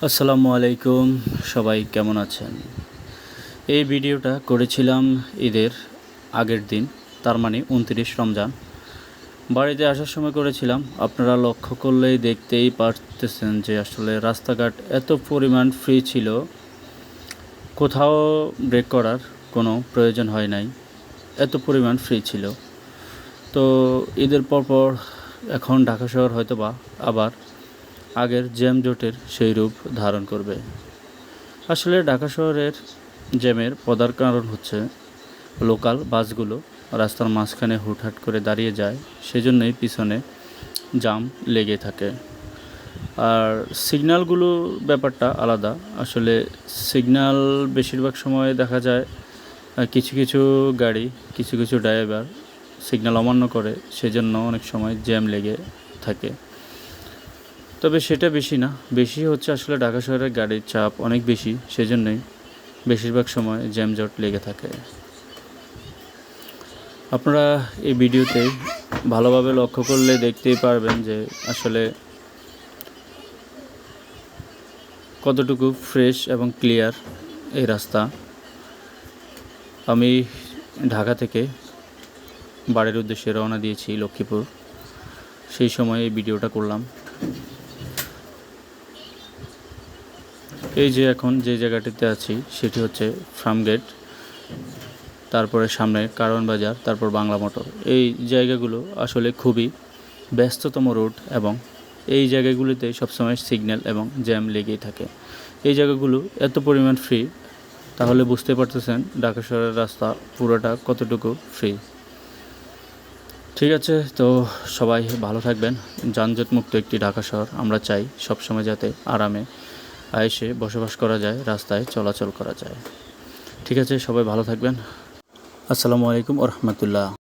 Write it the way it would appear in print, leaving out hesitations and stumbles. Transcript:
আসসালামু আলাইকুম, সবাই কেমন আছেন? এই ভিডিওটা করেছিলাম ঈদের আগের দিন, তার মানে ২৯ রমজান। বাড়িতে আসার সময় করেছিলাম। আপনারা লক্ষ্য করলেই দেখতেই পারতেছেন যে আসলে রাস্তাঘাট এত পরিমাণ ফ্রি ছিল, কোথাও ব্রেক করার কোনো প্রয়োজন হয় নাই, এত পরিমাণ ফ্রি ছিল। তো ঈদের পরপর এখন ঢাকা শহর হয়তোবা আবার আগের জ্যামজটের সেই রূপ ধারণ করবে। আসলে ঢাকা শহরের জ্যামের প্রধান কারণ হচ্ছে লোকাল বাসগুলো রাস্তার মাঝখানে হুটহাট করে দাঁড়িয়ে যায়, সেজন্যই পিছনে জাম লেগে থাকে। আর সিগন্যালগুলো ব্যাপারটা আলাদা। আসলে সিগন্যাল বেশিরভাগ সময় দেখা যায় কিছু কিছু গাড়ি, কিছু কিছু ড্রাইভার সিগন্যাল অমান্য করে, সেজন্য অনেক সময় জ্যাম লেগে থাকে। তবে সেটা বেশি না, বেশি হচ্ছে আসলে ঢাকা শহরের গাড়ির চাপ অনেক বেশি, সেজন্যই বেশিরভাগ সময় জ্যামজট লেগে থাকে। আপনারা এই ভিডিওতে ভালোভাবে লক্ষ্য করলে দেখতেই পারবেন যে আসলে কতটুকু ফ্রেশ এবং ক্লিয়ার এই রাস্তা। আমি ঢাকা থেকে বাড়ির উদ্দেশ্যে রওনা দিয়েছি লক্ষ্মীপুর, সেই সময় এই ভিডিওটা করলাম। এই যে এখন যে জায়গাটিতে আছি সেটি হচ্ছে ফার্মগেট, তারপরে সামনে কারওয়ান বাজার, তারপর বাংলা মোটর। এই জায়গাগুলো আসলে খুবই ব্যস্ততম রোড এবং এই জায়গাগুলিতে সবসময় সিগন্যাল এবং জ্যাম লেগেই থাকে। এই জায়গাগুলো এত পরিমাণ ফ্রি, তাহলে বুঝতে পারতেছেন ঢাকা শহরের রাস্তা পুরোটা কতটুকু ফ্রি। ঠিক আছে, তো সবাই ভালো থাকবেন। যানজটমুক্ত একটি ঢাকা শহর আমরা চাই, সবসময় যাতে আরামে আয়েসে বসবাস করা যায়, রাস্তায় চলাচল করা যায়। ঠিক আছে, সবাই ভালো থাকবেন। আসসালামু আলাইকুম ওয়া রাহমাতুল্লাহ।